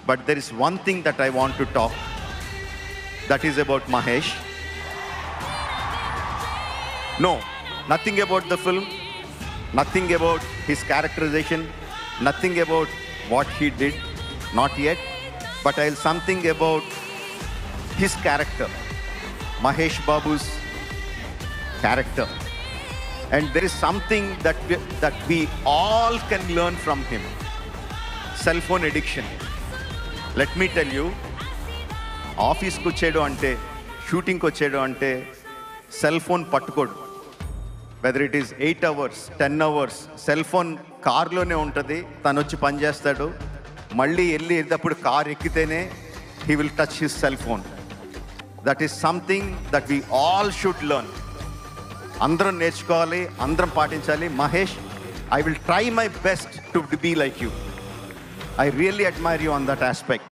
But there is one thing that I want to talk. That is about Mahesh. No, nothing about the film. Nothing about his characterization. Nothing about what he did. Not yet. But I'll something about his character. Mahesh Babu's character. And there is something that we all can learn from him. Cell phone addiction. Let me tell you, ఆఫీస్కి వచ్చేయడం అంటే, షూటింగ్కి వచ్చేయడం అంటే cell phone పట్టుకోడు. Whether it is 8 hours 10 hours cell phone కార్లోనే ఉంటుంది. తను వచ్చి పని చేస్తాడు. మళ్ళీ వెళ్ళేటప్పుడు కార్ ఎక్కితేనే he will touch his cell phone. That is something that we all should learn. అందరం నేర్చుకోవాలి, అందరం పాటించాలి. Mahesh, I will try my best to be like you. I really admire you on that aspect.